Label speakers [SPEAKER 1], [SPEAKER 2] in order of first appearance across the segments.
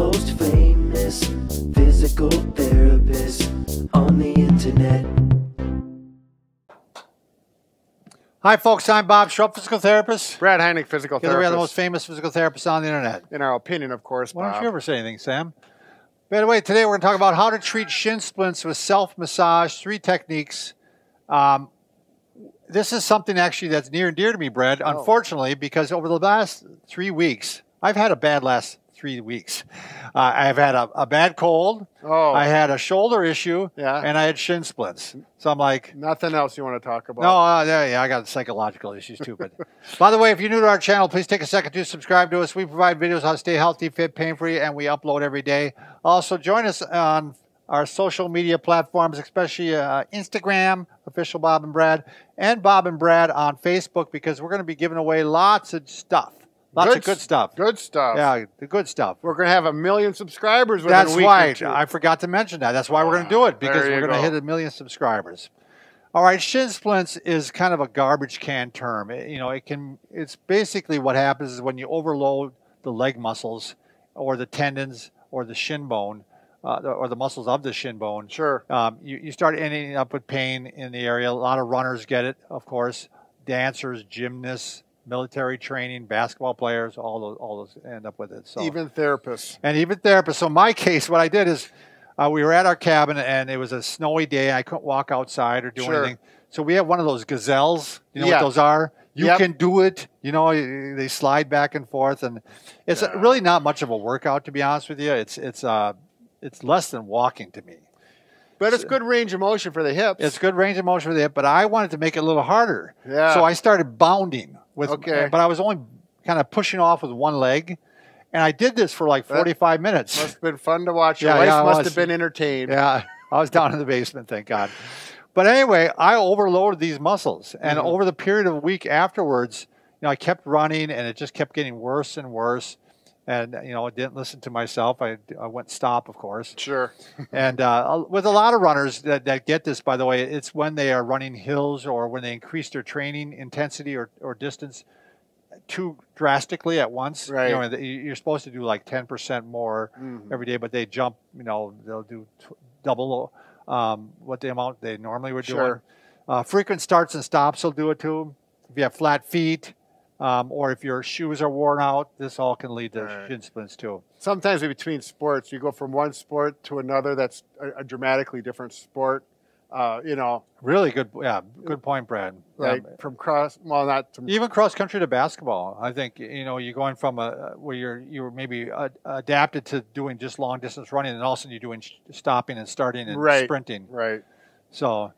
[SPEAKER 1] most famous physical therapist on the internet.
[SPEAKER 2] Hi, folks. I'm Bob Schrupp, physical therapist.
[SPEAKER 3] Brad Heineck, physical
[SPEAKER 2] Together we are
[SPEAKER 3] therapist.
[SPEAKER 2] the most famous physical therapists on the internet.
[SPEAKER 3] In our opinion, of course,
[SPEAKER 2] Why don't
[SPEAKER 3] Bob.
[SPEAKER 2] you ever say anything, Sam? By the way, today we're going to talk about how to treat shin splints with self-massage, 3 techniques. This is something actually that's near and dear to me, Brad, unfortunately, because over the last 3 weeks, I've had a bad last 3 weeks. I've had a bad cold, I had a shoulder issue, and I had shin splints. So I'm like...
[SPEAKER 3] Nothing else you want to talk about?
[SPEAKER 2] No, yeah, I got psychological issues too. But by the way, if you're new to our channel, please take a second to subscribe to us. We provide videos how to stay healthy, fit, pain-free, and we upload every day. Also, join us on our social media platforms, especially Instagram, Official Bob and Brad, and Bob and Brad on Facebook, because we're going to be giving away lots of stuff. Lots of good stuff.
[SPEAKER 3] Good stuff.
[SPEAKER 2] Yeah, the good stuff.
[SPEAKER 3] We're going to have 1 million subscribers within a week
[SPEAKER 2] right.
[SPEAKER 3] or 2.
[SPEAKER 2] I forgot to mention that. That's why we're going to do it, because we're going to hit 1 million subscribers. All right, shin splints is kind of a garbage can term. It's basically what happens is when you overload the leg muscles or the tendons or the shin bone, or the muscles of the shin bone.
[SPEAKER 3] Sure.
[SPEAKER 2] You start ending up with pain in the area. A lot of runners get it, of course. Dancers, gymnasts, military training, basketball players, all those end up with it. So
[SPEAKER 3] even therapists.
[SPEAKER 2] And even therapists. So in my case, what I did is we were at our cabin and it was a snowy day and I couldn't walk outside or do anything. So we have one of those gazelles. You know what those are? You can do it. You know, they slide back and forth, and it's really not much of a workout, to be honest with you. It's less than walking to me.
[SPEAKER 3] But it's good range of motion for the hips.
[SPEAKER 2] It's good range of motion for the hip, but I wanted to make it a little harder.
[SPEAKER 3] Yeah.
[SPEAKER 2] So I started bounding with, but I was only kind of pushing off with one leg. And I did this for like 45 minutes.
[SPEAKER 3] Must have been fun to watch. Your wife must have been entertained.
[SPEAKER 2] Yeah, I was down in the basement, thank God. But anyway, I overloaded these muscles. And over the period of a week afterwards, I kept running and it just kept getting worse and worse. And, I didn't listen to myself. I went stop, of course.
[SPEAKER 3] Sure.
[SPEAKER 2] And with a lot of runners that get this, by the way, it's when they are running hills or when they increase their training intensity or distance too drastically at once.
[SPEAKER 3] Right.
[SPEAKER 2] You're supposed to do like 10% more every day, but they jump, they'll do double what the amount they normally were doing. Frequent starts and stops will do it too. If you have flat feet, or if your shoes are worn out, this all can lead to shin splints too. Sometimes
[SPEAKER 3] between sports, you go from one sport to another that's a dramatically different sport.
[SPEAKER 2] Really good, good point, Brad.
[SPEAKER 3] Like from
[SPEAKER 2] even cross country to basketball. I think you're going from where you're maybe adapted to doing just long distance running, and all of a sudden you're doing stopping and starting and sprinting.
[SPEAKER 3] Right.
[SPEAKER 2] So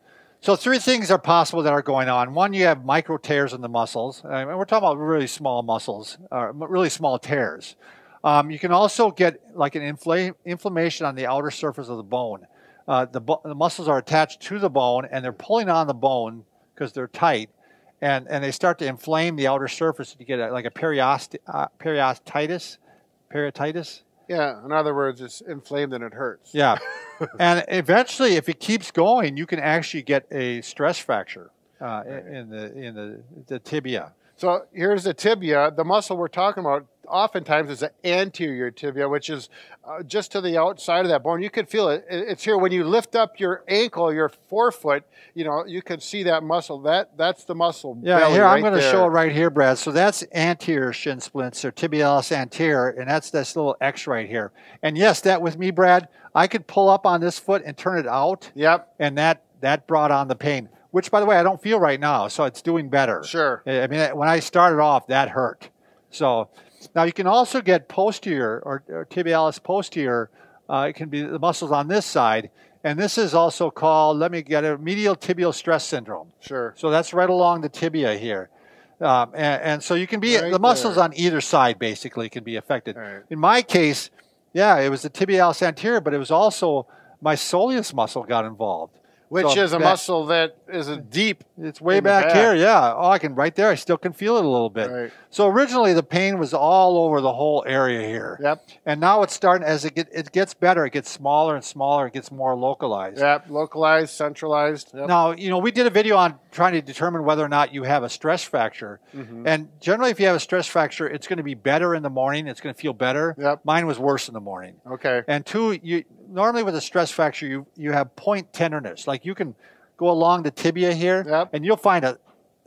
[SPEAKER 2] 3 things are possible that are going on. One, you have micro tears in the muscles. And we're talking about really small muscles, really small tears. You can also get like an inflammation on the outer surface of the bone. The muscles are attached to the bone, and they're pulling on the bone because they're tight, and they start to inflame the outer surface. You get like a periodontitis.
[SPEAKER 3] Yeah, in other words, it's inflamed and it hurts.
[SPEAKER 2] Yeah, and eventually, if it keeps going, you can actually get a stress fracture in the tibia.
[SPEAKER 3] So here's the tibia. The muscle we're talking about oftentimes is the anterior tibia, which is just to the outside of that bone. You can feel it. It's here when you lift up your ankle, your forefoot. You can see that muscle. That's the muscle.
[SPEAKER 2] Yeah, here I'm going to show it right here, Brad. So that's anterior shin splints, or tibialis anterior, and that's this little X right here. And yes, that with me, Brad, I could pull up on this foot and turn it out.
[SPEAKER 3] Yep.
[SPEAKER 2] And that brought on the pain, which, by the way, I don't feel right now, so it's doing better.
[SPEAKER 3] Sure.
[SPEAKER 2] I mean, when I started off, that hurt. So now you can also get posterior or tibialis posterior. It can be the muscles on this side, and this is also called, let me get it, medial tibial stress syndrome.
[SPEAKER 3] Sure.
[SPEAKER 2] So that's right along the tibia here. And so you can be, the muscles on either side basically can be affected.
[SPEAKER 3] Right.
[SPEAKER 2] In my case, yeah, it was the tibialis anterior, but it was also my soleus muscle got involved.
[SPEAKER 3] Which is a muscle that is deep.
[SPEAKER 2] It's way back here, yeah. Oh, I can right there. I still can feel it a little bit.
[SPEAKER 3] Right.
[SPEAKER 2] So originally the pain was all over the whole area here.
[SPEAKER 3] Yep.
[SPEAKER 2] And now it's starting, as it gets better, it gets smaller and smaller. It gets more localized.
[SPEAKER 3] Yep, localized, centralized. Yep.
[SPEAKER 2] Now, we did a video on trying to determine whether or not you have a stress fracture. And generally, if you have a stress fracture, it's going to be better in the morning. It's going to feel better.
[SPEAKER 3] Yep.
[SPEAKER 2] Mine was worse in the morning.
[SPEAKER 3] Okay.
[SPEAKER 2] And two, normally with a stress fracture, you have point tenderness. Like you can go along the tibia here,
[SPEAKER 3] Yep.
[SPEAKER 2] and you'll find a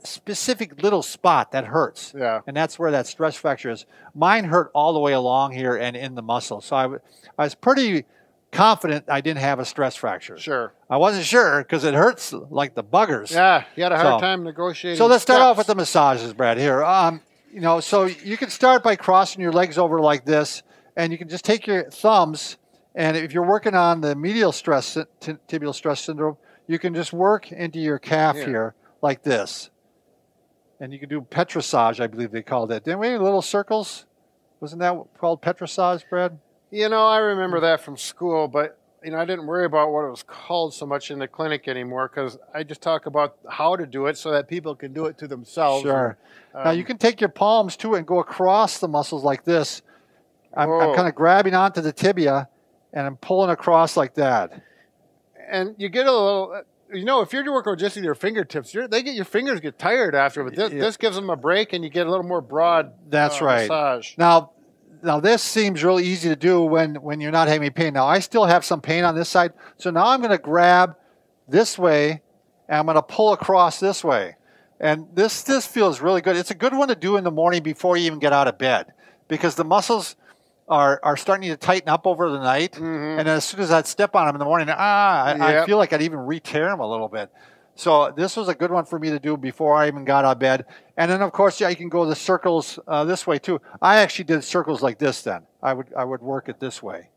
[SPEAKER 2] specific little spot that hurts.
[SPEAKER 3] Yeah.
[SPEAKER 2] And that's where that stress fracture is. Mine hurt all the way along here and in the muscle. So I was pretty confident I didn't have a stress fracture.
[SPEAKER 3] Sure.
[SPEAKER 2] I wasn't sure because it hurts like the buggers.
[SPEAKER 3] Yeah, you had a hard time negotiating.
[SPEAKER 2] So let's start off with the massages, Brad, here. So you can start by crossing your legs over like this, and you can just take your thumbs, and if you're working on the medial stress, tibial stress syndrome, you can just work into your calf here like this. And you can do petrissage, I believe they called it. Didn't we? Little circles? Wasn't that called petrissage, Brad?
[SPEAKER 3] I remember that from school, but I didn't worry about what it was called so much in the clinic anymore because I just talk about how to do it so that people can do it to themselves.
[SPEAKER 2] Sure. Now you can take your palms too and go across the muscles like this. I'm kind of grabbing onto the tibia and I'm pulling across like that.
[SPEAKER 3] And you get a little, if you're working with just your fingertips, your fingers get tired after, but this gives them a break and you get a little more broad.
[SPEAKER 2] That's right.
[SPEAKER 3] Massage.
[SPEAKER 2] Now this seems really easy to do when you're not having any pain. Now I still have some pain on this side, so now I'm going to grab this way and I'm going to pull across this way. And this feels really good. It's a good one to do in the morning before you even get out of bed because the muscles are starting to tighten up over the night. And then as soon as I step on them in the morning, I feel like I'd even re-tear them a little bit. So this was a good one for me to do before I even got out of bed. And then, of course, you can go the circles this way, too. I actually did circles like this then. I would work it this way.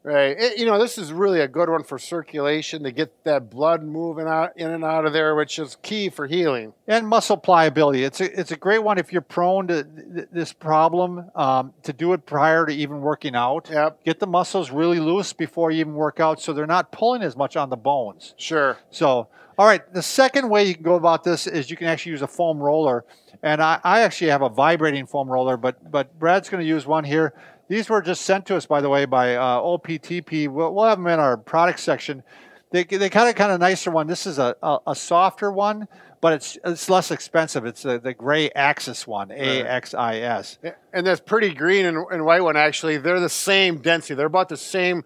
[SPEAKER 3] Right. This is really a good one for circulation to get that blood moving in and out of there, which is key for healing. And
[SPEAKER 2] muscle pliability. It's a great one if you're prone to this problem to do it prior to even working out.
[SPEAKER 3] Yep.
[SPEAKER 2] Get the muscles really loose before you even work out so they're not pulling as much on the bones.
[SPEAKER 3] Sure.
[SPEAKER 2] So, all right, the second way you can go about this is you can actually use a foam roller. And I actually have a vibrating foam roller, but Brad's going to use one here. These were just sent to us, by the way, by OPTP. We'll have them in our product section. They kind of nicer one. This is a softer one, but it's less expensive. It's the gray Axis one, AXIS.
[SPEAKER 3] And that's pretty green and white one, actually. They're the same density. They're about the same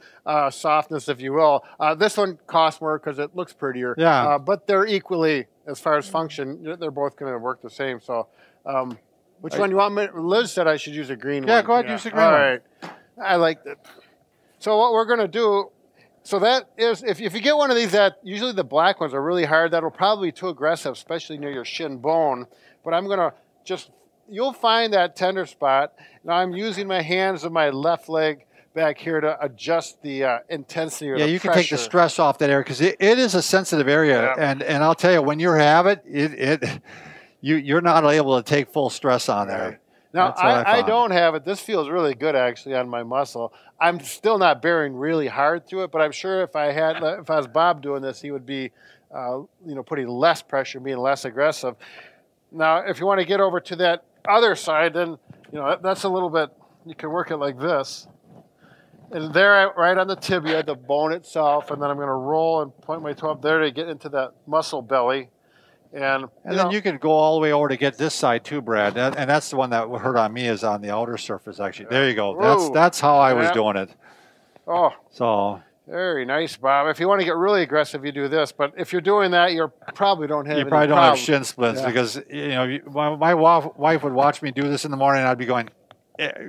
[SPEAKER 3] softness, if you will. This one costs more because it looks prettier.
[SPEAKER 2] Yeah.
[SPEAKER 3] But they're equally, as far as function, they're both going to work the same. So. Which one you want me? Liz said I should use a green one.
[SPEAKER 2] Yeah, go ahead, use the green one.
[SPEAKER 3] All right. I like that. So what we're going to do, so that is, if you get one of these, usually the black ones are really hard. That'll probably be too aggressive, especially near your shin bone. But I'm going to you'll find that tender spot. Now I'm using my hands and my left leg back here to adjust the intensity or the
[SPEAKER 2] you
[SPEAKER 3] pressure.
[SPEAKER 2] can take the stress off that area because it is a sensitive area. And I'll tell you, when you have it you're not able to take full stress on there.
[SPEAKER 3] Now, I don't have it. This feels really good, actually, on my muscle. I'm still not bearing really hard through it, but I'm sure if I was Bob doing this, he would be, putting less pressure, being less aggressive. Now, if you want to get over to that other side, then, that's a little bit, you can work it like this. And there, right on the tibia, the bone itself, and then I'm going to roll and point my toe up there to get into that muscle belly. And
[SPEAKER 2] then you can go all the way over to get this side too, Brad. And that's the one that hurt on me is on the outer surface, actually. There you go.
[SPEAKER 3] Whoa.
[SPEAKER 2] That's how I was doing it.
[SPEAKER 3] Oh,
[SPEAKER 2] so
[SPEAKER 3] very nice, Bob. If you want to get really aggressive, you do this. But if you're doing that, you probably don't have.
[SPEAKER 2] You probably don't have shin splints because my wife would watch me do this in the morning, and I'd be going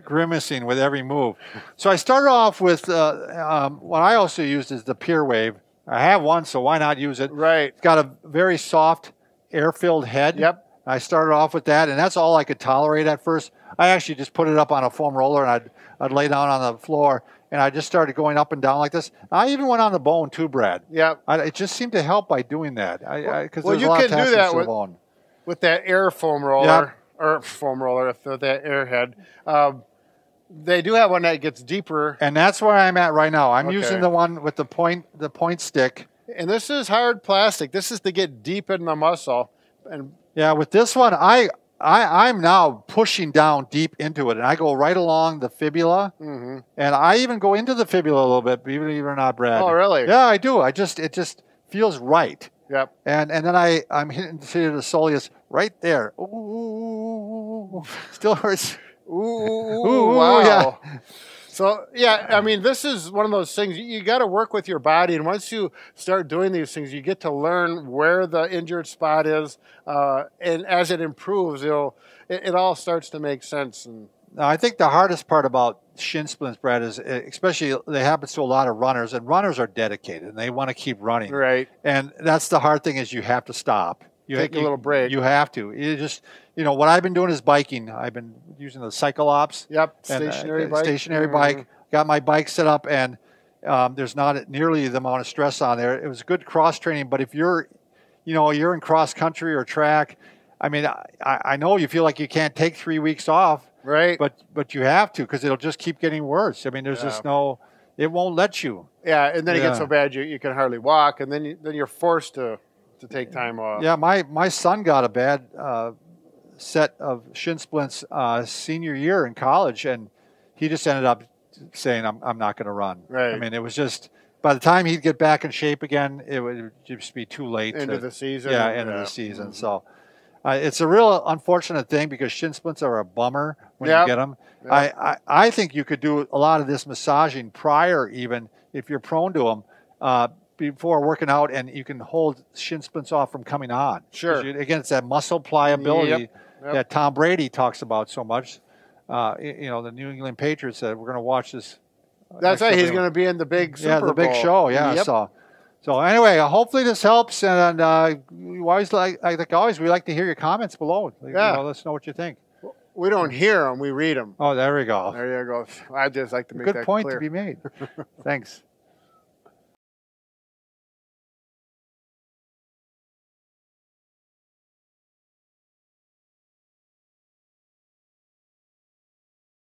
[SPEAKER 2] grimacing with every move. So I started off with what I also used is the Pier Wave. I have one, so why not use it?
[SPEAKER 3] Right.
[SPEAKER 2] It's got a very soft, air-filled head.
[SPEAKER 3] Yep.
[SPEAKER 2] I started off with that, and that's all I could tolerate at first. I actually just put it up on a foam roller, and I'd lay down on the floor, and I just started going up and down like this. I even went on the bone too, Brad.
[SPEAKER 3] Yeah.
[SPEAKER 2] It just seemed to help by doing that.
[SPEAKER 3] Well, you can do that with that air foam roller, or foam roller, with that airhead. They do have one that gets deeper.
[SPEAKER 2] And that's where I'm at right now. I'm using the one with the point stick,
[SPEAKER 3] And this is hard plastic. This is to get deep in the muscle. And
[SPEAKER 2] yeah, with this one, I'm now pushing down deep into it, and I go right along the fibula, and I even go into the fibula a little bit, even if you're not Brad.
[SPEAKER 3] Oh, really?
[SPEAKER 2] Yeah, I do. It just feels right.
[SPEAKER 3] Yep.
[SPEAKER 2] And then I'm hitting the soleus right there. Ooh, still hurts.
[SPEAKER 3] Ooh, wow.
[SPEAKER 2] Yeah.
[SPEAKER 3] So, yeah, I mean, this is one of those things. You got to work with your body. And once you start doing these things, you get to learn where the injured spot is. And as it improves, it all starts to make sense. And
[SPEAKER 2] now, I think the hardest part about shin splints, Brad, is especially they happen to a lot of runners. And runners are dedicated, and they want to keep running.
[SPEAKER 3] Right.
[SPEAKER 2] And that's the hard thing is you have to stop.
[SPEAKER 3] Take a little break.
[SPEAKER 2] You have to. You just, what I've been doing is biking. I've been using the Cyclops.
[SPEAKER 3] Yep, stationary bike.
[SPEAKER 2] Stationary bike. Got my bike set up, and there's not nearly the amount of stress on there. It was good cross training, but if you're in cross country or track, I mean, I know you feel like you can't take 3 weeks off.
[SPEAKER 3] Right.
[SPEAKER 2] But you have to because it'll just keep getting worse. I mean, there's just it won't let you.
[SPEAKER 3] Yeah, and then it gets so bad you can hardly walk, and then you're forced to take time off.
[SPEAKER 2] Yeah, my son got a bad set of shin splints senior year in college, and he just ended up saying, I'm not going to run.
[SPEAKER 3] Right.
[SPEAKER 2] I mean, it was just, by the time he'd get back in shape again, it would just be too late.
[SPEAKER 3] End of the season.
[SPEAKER 2] Yeah, end of the season. So it's a real unfortunate thing because shin splints are a bummer when you get them. Yep. I think you could do a lot of this massaging prior even, if you're prone to them, before working out, and you can hold shin splints off from coming on.
[SPEAKER 3] Sure.
[SPEAKER 2] Again, it's that muscle pliability that Tom Brady talks about so much. The New England Patriots said, we're going to watch this.
[SPEAKER 3] That's right. He's going to be in the big Super Bowl.
[SPEAKER 2] The big show. Yeah. Yep. So anyway, hopefully this helps. And we always we like to hear your comments below. Let us know what you think.
[SPEAKER 3] We don't hear them. We read them.
[SPEAKER 2] Oh, there we go.
[SPEAKER 3] There you go. I just like to make that clear.
[SPEAKER 2] Good point to be made. Thanks.